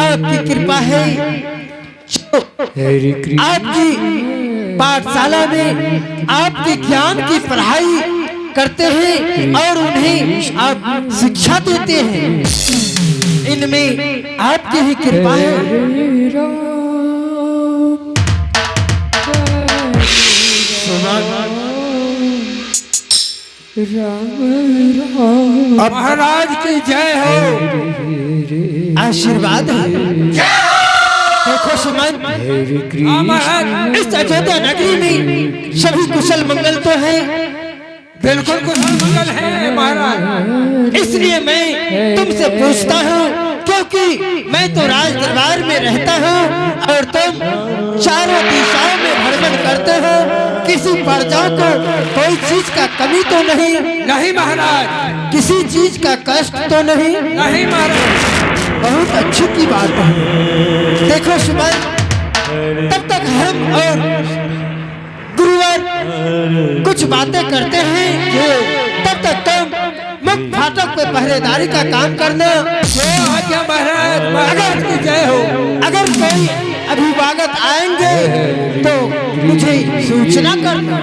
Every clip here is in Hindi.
आपकी कृपा है। आपकी पाठशाला में आपके ज्ञान की पढ़ाई करते हैं और उन्हें आप शिक्षा देते हैं। इनमें आपकी ही कृपा है। महाराज की जय हो। आशीर्वाद है। देखो सुमन, इस अयोध्या नगरी में सभी कुशल मंगल तो है। बिल्कुल कुशल मंगल है महाराज। इसलिए मैं तुमसे पूछता हूँ, क्योंकि मैं तो राज दरबार में रहता हूँ और तुम चारों दिशाओं में भ्रमण करते हो। किसी प्रजा को कोई चीज का कमी तो नहीं? नहीं महाराज। किसी चीज का कष्ट तो नहीं? नहीं महाराज। बहुत अच्छी की बात है। देखो सुमन, तब तक हम और गुरुवर कुछ बातें करते हैं, तब तक तुम मुख्य फाटक पे पहरेदारी का काम करना। महाराज, महाराज की जय हो। अगर कोई अभिभावक आएंगे तो मुझे सूचना करना।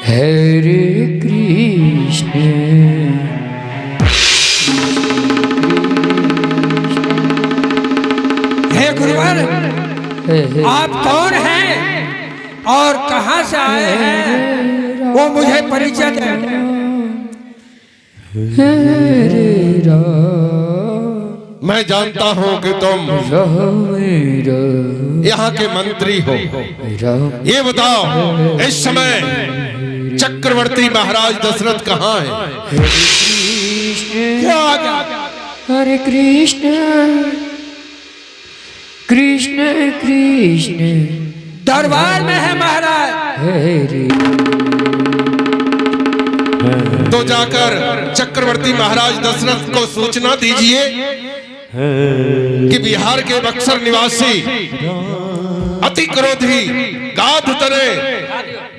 हरे कृष्ण हे गुरुवर, आप कौन हैं और कहां से आए हैं, वो मुझे परिचय दें। मैं जानता हूँ कि तुम यहाँ के मंत्री हो। ये बताओ, इस समय चक्रवर्ती महाराज दशरथ कहाँ है? हरे कृष्ण कृष्ण कृष्ण दरबार में है महाराज। तो जाकर चक्रवर्ती महाराज दशरथ को सूचना दीजिए कि बिहार के बक्सर निवासी अति क्रोधी गाध तरे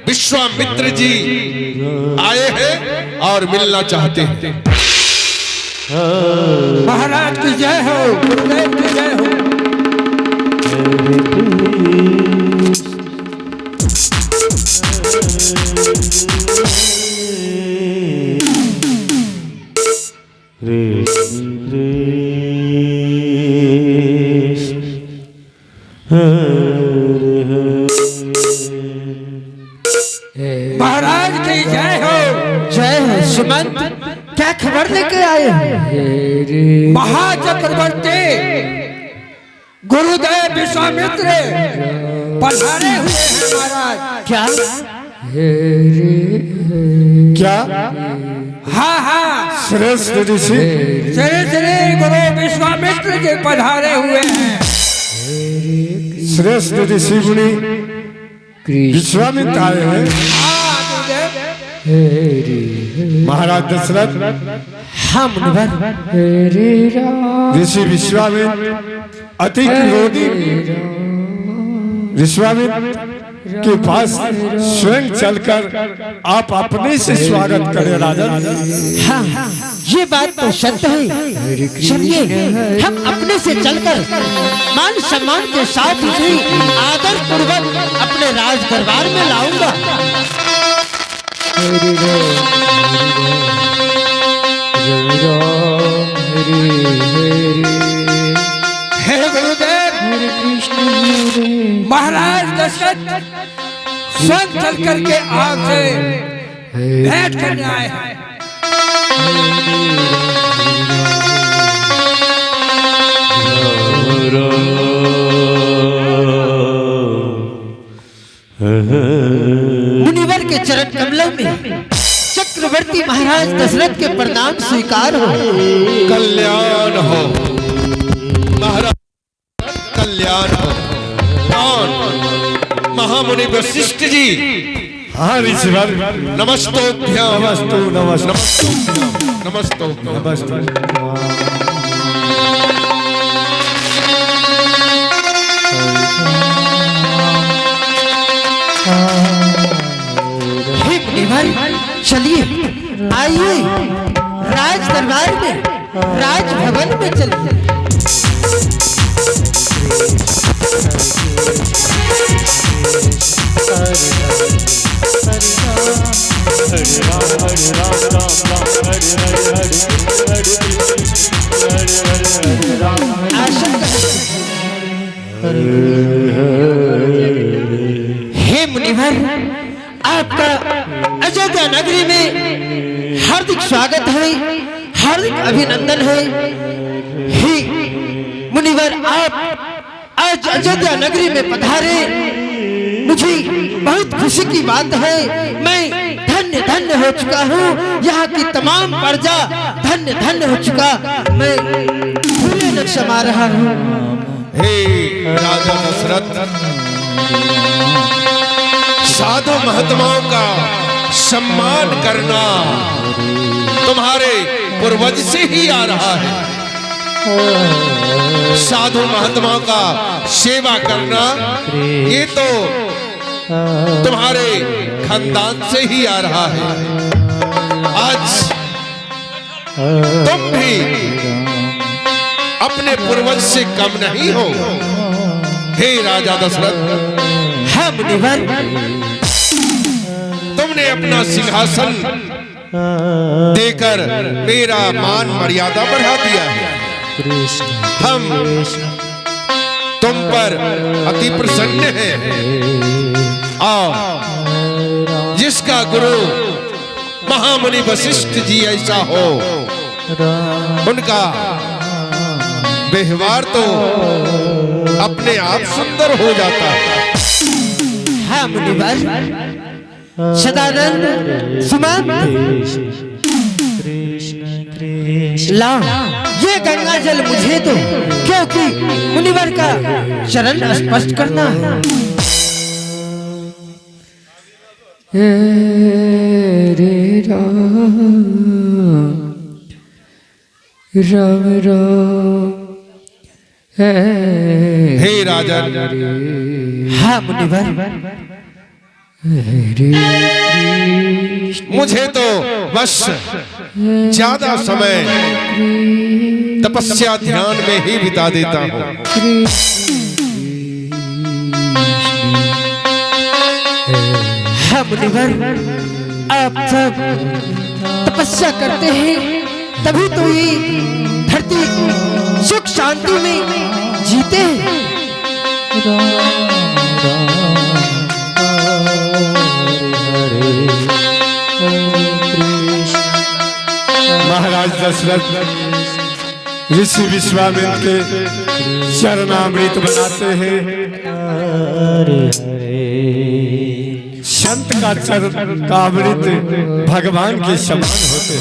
विश्वामित्र जी आए हैं और मिलना चाहते हैं। महाराज की जय हो, गुरुदेव की जय हो। महाराज की जय हो। जय हो। सुमन, क्या खबर लेके आए हैं? महाचक्रवर्ती गुरुदेव विश्वामित्र पधारे हुए हैं महाराज। क्या? क्या? हाँ हाँ, श्रेष्ठ ऋषि श्री श्री गुरु विश्वामित्र जी पधारे हुए हैं। श्रेष्ठ ऋषि मुनि विश्वामित्र आए हैं। महाराज दशरथ, हाँ मुनिवर। ऋषि विश्वामित्र अति क्रोधी विश्वामित्र के पास स्वयं चलकर आप अपने से स्वागत करें राजन। हाँ, ये बात तो सत्य है। चलिए, हम अपने से चलकर मान सम्मान के साथ ही आदर पूर्वक अपने राज दरबार में लाऊंगा। हे गुरुदेव, महाराज दशरथ स्वयं चल करके आपसे भेंट करने आए हैं। मुनिवर के चरण कमलों में चक्रवर्ती महाराज दशरथ के प्रणाम स्वीकार हो। कल्याण हो महाराज, कल्याण हो। कौन? महामुनि वशिष्ठ जी। हाँ ऋषिवर, नमस्तोभ्याम। नमस्तोभ्याम। चलिए, आइए राज दरबार में, राज भवन में चलिए। हे मुनिवर, आपका अयोध्या नगरी में हार्दिक स्वागत है, हार्दिक अभिनंदन है। हे मुनिवर, आप आज अयोध्या नगरी में पधारे, मुझे बहुत खुशी की बात है। मैं धन्य धन्य हो चुका हूँ, यहाँ की तमाम प्रजा धन्य धन्य हो चुका, मैं फूले न समा रहा हूँ। हे राजा दशरथ, साधु महात्माओं का सम्मान करना तुम्हारे पूर्वज से ही आ रहा है। साधु महात्माओं का सेवा करना ये तो तुम्हारे खानदान से ही आ रहा है। आज तुम भी अपने पूर्वज से कम नहीं हो। हे राजा दशरथ, हाँ मुनिवर, तुमने अपना सिंहासन देकर मेरा मान मर्यादा बढ़ा दिया है। हम तुम पर अति प्रसन्न हैं। और जिसका गुरु महामुनि वशिष्ठ जी ऐसा हो, उनका व्यवहार तो अपने आप सुंदर हो जाता है। हाँ मुनिवर, सदानंद, सुमंत, लाओ ये गंगा जल मुझे दो, क्योंकि मुनिवर का चरण स्पर्श करना है। रे राम राम राम, हे राजन, हाँ मुनिवर, हरे कृष्ण, मुझे तो बस ज्यादा समय तपस्या ध्यान में ही बिता देता हूँ। हाँ मुनिवर, आप सब तपस्या करते हैं, तभी तो ये धरती सुख शांति में जीते हैं। महाराज दशरथ ऋषि विश्वामित्र के चरणामृत बनाते हैं। संत का चरण का अमृत भगवान के समान होते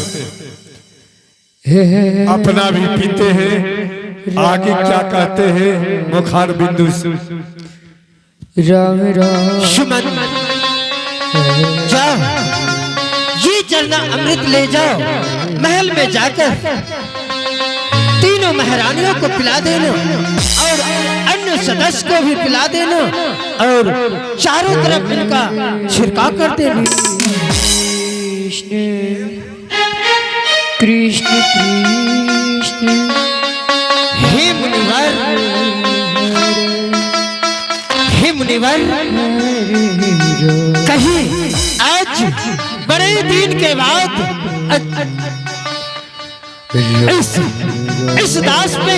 हैं। अपना भी पीते हैं। आगे क्या कहते हैं मुखार बिंदु से? राम राम, सुमन, जाओ ये जलना अमृत ले जाओ, महल में जाकर तीनों महारानियों को पिला देना और अन्य सदस्य को भी पिला देना और चारों तरफ इनका छिड़काव कर देना। कृष्ण कृष्ण, हे मुनिवर, हे मुनिवर, कहीं आज बड़े दिन के बाद इस दास पे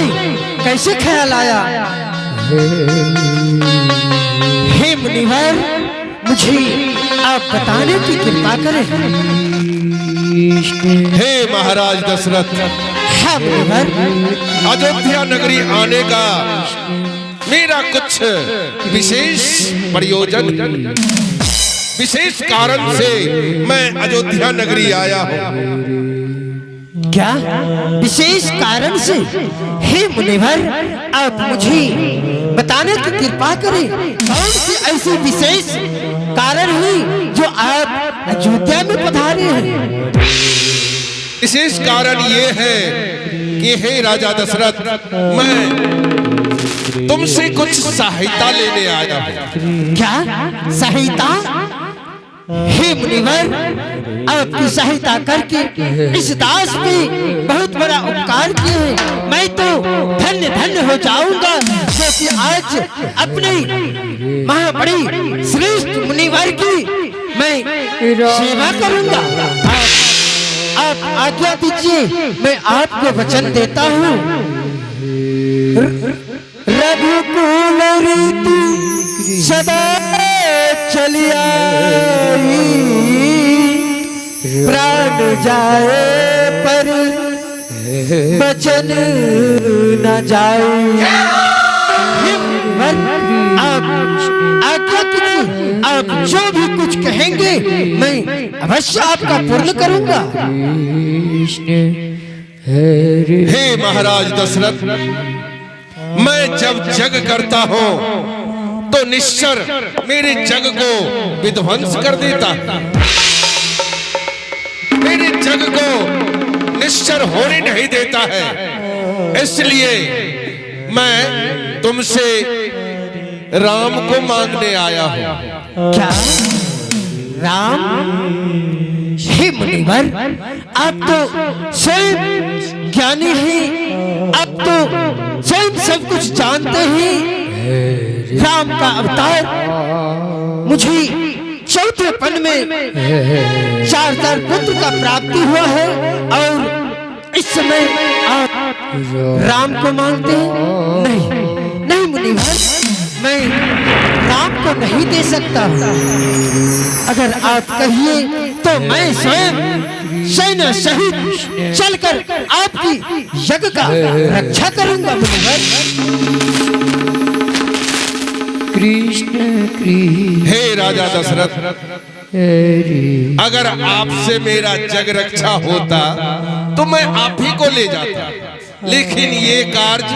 कैसे ख्याल आया? हे मुनिवर, मुझे आप बताने की कृपा करें। हे महाराज दशरथ, हाँ मुनिवर, अयोध्या नगरी आने का मेरा कुछ विशेष प्रयोजन, विशेष कारण से मैं अयोध्या नगरी आया हूँ। क्या विशेष कारण से? हे मुनिवर, आप मुझे बताने की कृपा करें, कौन सी ऐसी विशेष कारण है जो आप अयोध्या में पधारे हैं? विशेष कारण ये है कि हे राजा दशरथ, मैं तुमसे कुछ सहायता लेने आया हूँ। क्या सहायता? हे मुनिवर, आपकी सहायता करके इस दास पे बहुत बड़ा उपकार किए हैं। मैं तो धन्य धन्य हो जाऊंगा, क्योंकि आज अपने महाबड़ी श्रेष्ठ मुनिवर की मैं सेवा करूंगा। आप आज्ञा दीजिए, मैं आपको वचन देता हूँ। रघुकुल रीति सदा चली आई, प्राण जाए पर बचन न जाए। आप आज्ञा कीजिए, आप जो भी कुछ कहेंगे मैं अवश्य आपका पूर्ण करूंगा। हे महाराज दशरथ, मैं जब जग करता हूँ तो निश्चर मेरे जग को विध्वंस कर देता, मेरे जग को निश्चर होने नहीं देता है। इसलिए मैं तुमसे राम को मांगने आया हूँ। क्या राम? हे मुनिवर, आप तो स्वयं ज्ञानी हैं, आप तो स्वयं सब कुछ जानते हैं। राम का अवतार मुझे चौथे पन में 4 पुत्र का प्राप्ति हुआ है और इस समय आप राम को मांगते हैं? नहीं नहीं मुनिवर, मैं राम को नहीं दे सकता। अगर आप कहिए तो मैं स्वयं सेना सहित चलकर आपकी यज्ञ का रक्षा करूंगा मुनिवर। कृष्ण कृष्ण हे राजा दशरथ, अगर आपसे मेरा जग रक्षा होता तो मैं आप ही को ले जाता, लेकिन ये कार्य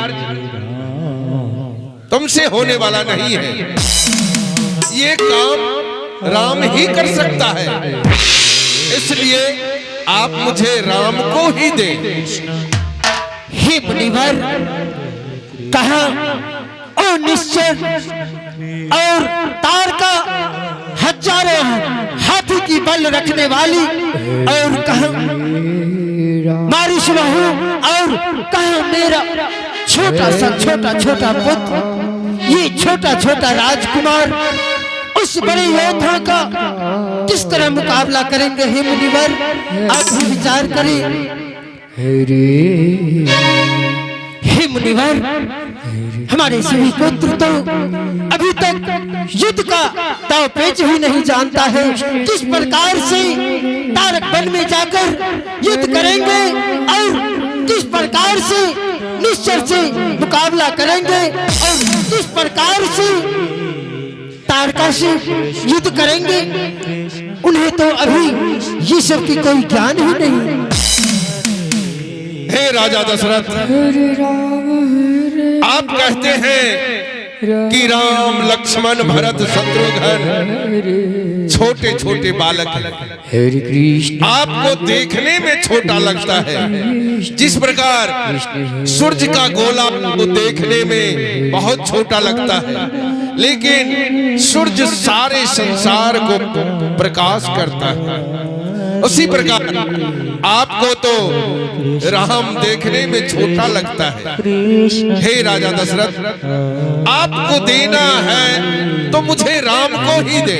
तुमसे होने वाला नहीं है। ये काम राम ही कर सकता है, इसलिए आप मुझे राम को ही दें। हे मुनिवर, कहा ओ निश्चर और तार का हजारों हाथी की बल रखने वाली, और कहा मारिश बहू, और कहा मेरा छोटा सा छोटा पुत्र, ये छोटा राजकुमार उस बड़े योद्धा का किस तरह मुकाबला करेंगे? हे मुनिवर, आप भी विचार करें। हे मुनिवर, हमारे सभी पुत्र तो अभी तक युद्ध का दांव पेच ही नहीं जानता है। किस प्रकार से तारक वन में जाकर युद्ध करेंगे और किस प्रकार से निश्चर से मुकाबला करेंगे और किस प्रकार से तारका से युद्ध करेंगे, उन्हें तो अभी ये सब की कोई ज्ञान ही नहीं। हे राजा दशरथ, आप कहते हैं कि राम लक्ष्मण भरत शत्रुघ्न छोटे छोटे बालक हैं। हरे कृष्ण आपको देखने में छोटा लगता है, जिस प्रकार सूरज का गोला को देखने में बहुत छोटा लगता है, लेकिन सूरज सारे संसार को प्रकाश करता है। उसी प्रकार आपको तो राम देखने में छोटा लगता है। हे राजा दशरथ, आपको देना है तो मुझे राम को ही दे।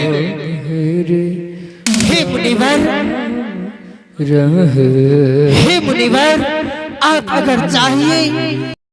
हे मुनिवर, हे मुनिवर, आप अगर चाहिए